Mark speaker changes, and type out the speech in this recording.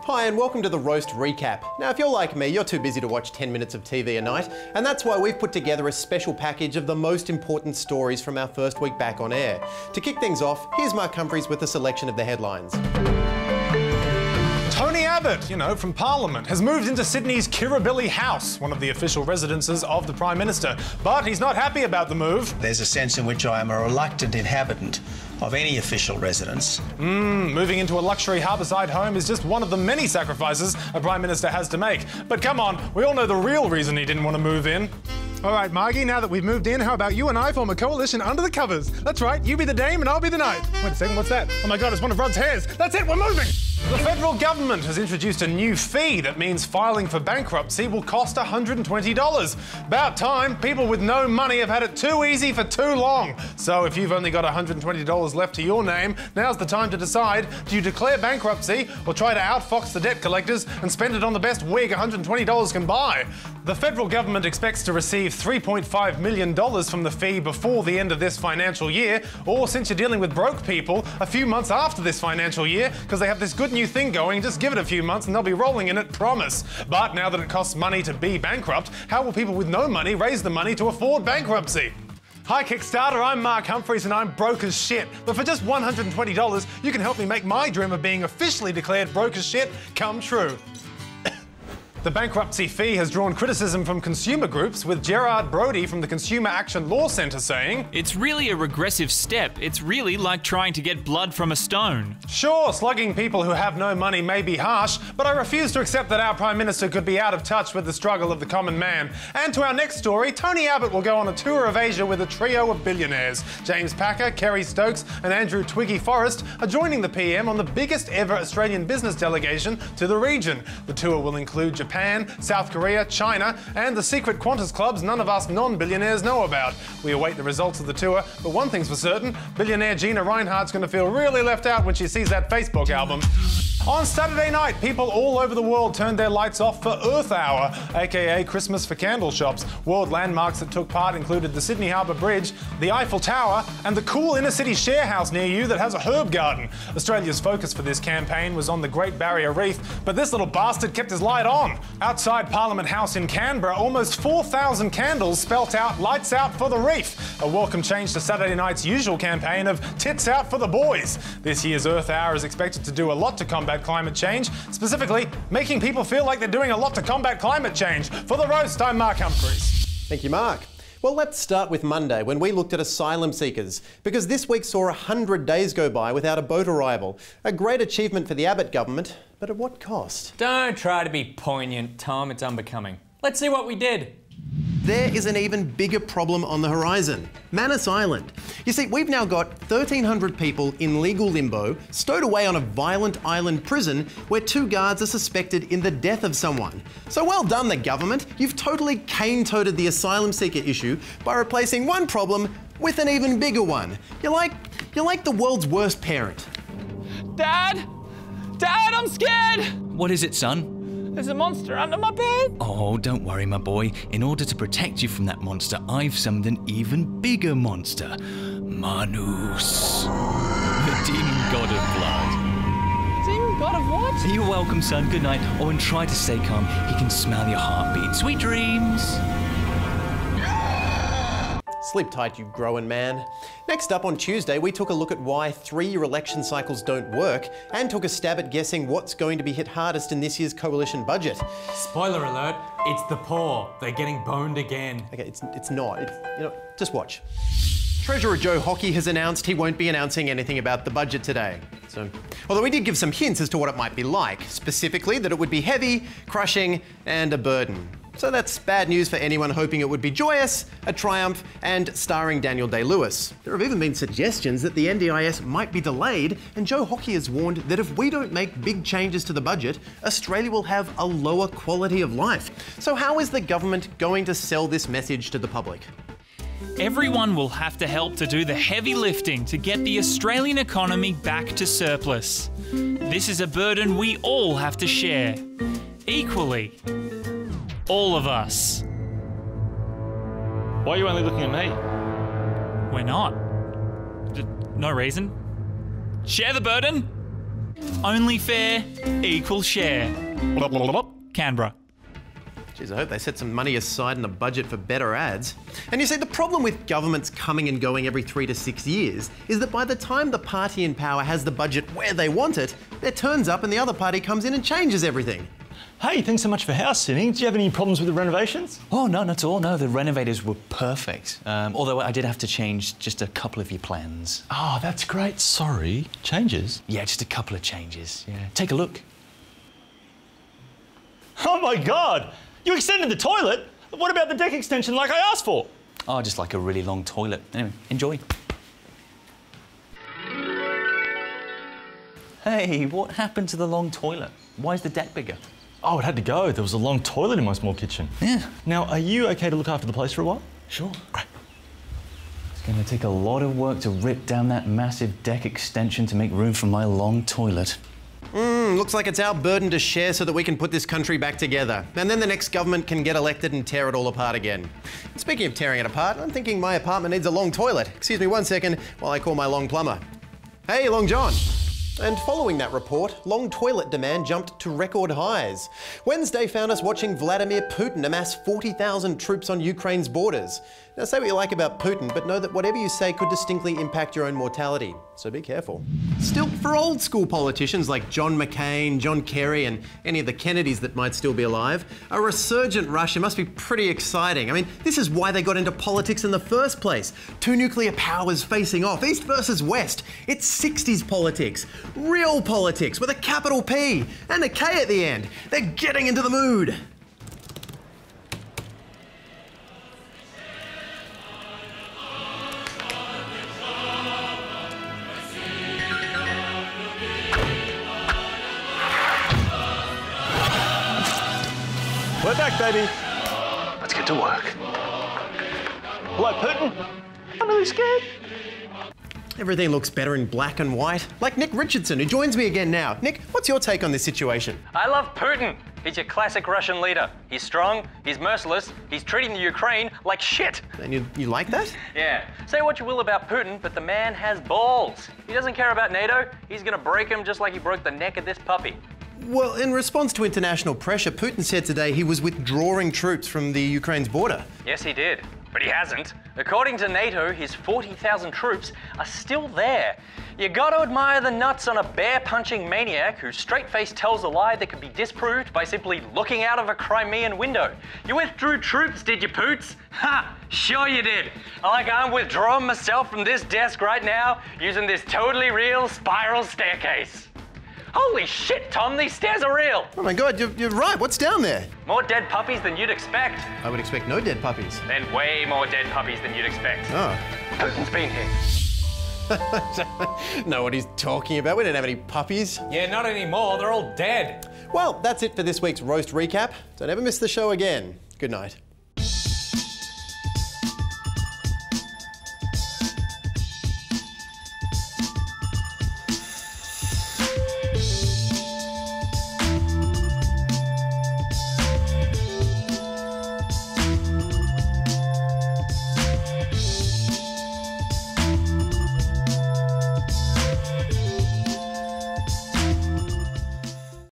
Speaker 1: Hi and welcome to the Roast Recap. Now if you're like me, you're too busy to watch 10 minutes of TV a night, and that's why we've put together a special package of the most important stories from our first week back on air. To kick things off, here's Mark Humphries with a selection of the headlines.
Speaker 2: Tony Abbott, you know, from Parliament, has moved into Sydney's Kirribilli House, one of the official residences of the Prime Minister. But he's not happy about the move.
Speaker 3: There's a sense in which I am a reluctant inhabitant of any official residence.
Speaker 2: Moving into a luxury harbourside home is just one of the many sacrifices a Prime Minister has to make. But come on, we all know the real reason he didn't want to move in.
Speaker 4: All right, Margie, now that we've moved in, how about you and I form a coalition under the covers? That's right, you be the dame and I'll be the knight. Wait a second, what's that? Oh my God, it's one of Rod's hairs. That's it, we're moving!
Speaker 2: The federal government has introduced a new fee that means filing for bankruptcy will cost $120. About time. People with no money have had it too easy for too long. So if you've only got $120 left to your name, now's the time to decide, do you declare bankruptcy or try to outfox the debt collectors and spend it on the best wig $120 can buy? The federal government expects to receive $3.5 million from the fee before the end of this financial year, or since you're dealing with broke people, a few months after this financial year, because they have this good new thing going, just give it a few months and they'll be rolling in it, promise. But now that it costs money to be bankrupt, how will people with no money raise the money to afford bankruptcy? Hi Kickstarter, I'm Mark Humphries and I'm broke as shit. But for just $120, you can help me make my dream of being officially declared broke as shit come true. The bankruptcy fee has drawn criticism from consumer groups, with Gerard Brody from the Consumer Action Law Centre saying,
Speaker 5: "It's really a regressive step. It's really like trying to get blood from a stone."
Speaker 2: Sure, slugging people who have no money may be harsh, but I refuse to accept that our Prime Minister could be out of touch with the struggle of the common man. And to our next story, Tony Abbott will go on a tour of Asia with a trio of billionaires. James Packer, Kerry Stokes and Andrew Twiggy Forrest are joining the PM on the biggest ever Australian business delegation to the region. The tour will include Japan, South Korea, China, and the secret Qantas clubs none of us non-billionaires know about. We await the results of the tour, but one thing's for certain, billionaire Gina Rinehart's going to feel really left out when she sees that Facebook album. On Saturday night, people all over the world turned their lights off for Earth Hour, aka Christmas for candle shops. World landmarks that took part included the Sydney Harbour Bridge, the Eiffel Tower, and the cool inner-city share house near you that has a herb garden. Australia's focus for this campaign was on the Great Barrier Reef, but this little bastard kept his light on. Outside Parliament House in Canberra, almost 4,000 candles spelt out "Lights Out for the Reef," a welcome change to Saturday night's usual campaign of "Tits Out for the Boys." This year's Earth Hour is expected to do a lot to combat climate change, specifically making people feel like they're doing a lot to combat climate change. For The Roast, I'm Mark Humphries.
Speaker 1: Thank you, Mark. Well, let's start with Monday, when we looked at asylum seekers, because this week saw 100 days go by without a boat arrival. A great achievement for the Abbott government, but at what cost?
Speaker 6: Don't try to be poignant, Tom. It's unbecoming. Let's see what we did.
Speaker 1: There is an even bigger problem on the horizon. Manus Island. You see, we've now got 1,300 people in legal limbo, stowed away on a violent island prison where 2 guards are suspected in the death of someone. So well done, the government. You've totally cane-toted the asylum seeker issue by replacing one problem with an even bigger one. You're like the world's worst parent.
Speaker 6: Dad! Dad, I'm scared!
Speaker 5: What is it, son?
Speaker 6: There's a monster under my bed.
Speaker 5: Oh, don't worry, my boy. In order to protect you from that monster, I've summoned an even bigger monster. Manus, the demon god of blood.
Speaker 6: Demon god of what?
Speaker 5: You're welcome, son. Good night. Oh, and try to stay calm. He can smell your heartbeat. Sweet dreams.
Speaker 1: Sleep tight, you growing man. Next up on Tuesday, we took a look at why 3-year election cycles don't work and took a stab at guessing what's going to be hit hardest in this year's coalition budget.
Speaker 6: Spoiler alert, it's the poor. They're getting boned again.
Speaker 1: Okay, it's not. Just watch. Treasurer Joe Hockey has announced he won't be announcing anything about the budget today. Although he did give some hints as to what it might be like, specifically that it would be heavy, crushing, and a burden. So that's bad news for anyone hoping it would be joyous, a triumph, and starring Daniel Day-Lewis. There have even been suggestions that the NDIS might be delayed, and Joe Hockey has warned that if we don't make big changes to the budget, Australia will have a lower quality of life. So how is the government going to sell this message to the public?
Speaker 5: Everyone will have to help to do the heavy lifting to get the Australian economy back to surplus. This is a burden we all have to share. Equally. All of us.
Speaker 7: Why are you only looking at me?
Speaker 5: We're not. No reason. Share the burden. Only fair, equal share. Canberra.
Speaker 1: Geez, I hope they set some money aside in the budget for better ads. And you see, the problem with governments coming and going every 3 to 6 years is that by the time the party in power has the budget where they want it, their turn's up and the other party comes in and changes everything.
Speaker 7: Hey, thanks so much for house sitting. Do you have any problems with the renovations?
Speaker 8: Oh, no, not at all. No, the renovators were perfect. Although I did have to change just a couple of your plans.
Speaker 7: Oh, that's great. Sorry. Changes?
Speaker 8: Yeah, just a couple of changes. Yeah. Take a look.
Speaker 7: Oh my God! You extended the toilet? What about the deck extension like I asked for?
Speaker 8: Oh, just like a really long toilet. Anyway, enjoy. Hey, what happened to the long toilet? Why is the deck bigger?
Speaker 7: Oh, it had to go. There was a long toilet in my small kitchen.
Speaker 8: Yeah.
Speaker 7: Now, are you okay to look after the place for a while?
Speaker 8: Sure. Great. It's going to take a lot of work to rip down that massive deck extension to make room for my long toilet.
Speaker 1: Looks like it's our burden to share so that we can put this country back together. And then the next government can get elected and tear it all apart again. Speaking of tearing it apart, I'm thinking my apartment needs a long toilet. Excuse me 1 second while I call my long plumber. Hey, Long John. And following that report, long toilet demand jumped to record highs. Wednesday found us watching Vladimir Putin amass 40,000 troops on Ukraine's borders. Now, say what you like about Putin, but know that whatever you say could distinctly impact your own mortality, so be careful. Still, for old school politicians like John McCain, John Kerry, and any of the Kennedys that might still be alive, a resurgent Russia must be pretty exciting. I mean, this is why they got into politics in the first place. 2 nuclear powers facing off, East versus West. It's 60s politics. Real politics with a capital P and a K at the end. They're getting into the mood.
Speaker 7: We're back, baby.
Speaker 9: Let's get to work.
Speaker 7: Hello, Putin? I'm really scared.
Speaker 1: Everything looks better in black and white. Like Nick Richardson, who joins me again now. Nick, what's your take on this situation?
Speaker 6: I love Putin. He's your classic Russian leader. He's strong, he's merciless, he's treating the Ukraine like shit.
Speaker 1: And you like that?
Speaker 6: Yeah. Say what you will about Putin, but the man has balls. He doesn't care about NATO. He's gonna break him just like he broke the neck of this puppy.
Speaker 1: Well, in response to international pressure, Putin said today he was withdrawing troops from the Ukraine's border.
Speaker 6: Yes, he did. But he hasn't. According to NATO, his 40,000 troops are still there. You gotta admire the nuts on a bear-punching maniac who straight-faced tells a lie that can be disproved by simply looking out of a Crimean window. You withdrew troops, did you, Poots? Ha! Sure you did. Like I'm withdrawing myself from this desk right now using this totally real spiral staircase. Holy shit, Tom, these stairs are real.
Speaker 1: Oh my God, you're right. What's down there?
Speaker 6: More dead puppies than you'd expect.
Speaker 1: I would expect no dead puppies.
Speaker 6: Then way more dead puppies than you'd expect.
Speaker 1: Oh.
Speaker 6: Putin's been here.
Speaker 1: Know what he's talking about. We don't have any puppies.
Speaker 6: Yeah, not anymore. They're all dead.
Speaker 1: Well, that's it for this week's Roast Recap. Don't ever miss the show again. Good night.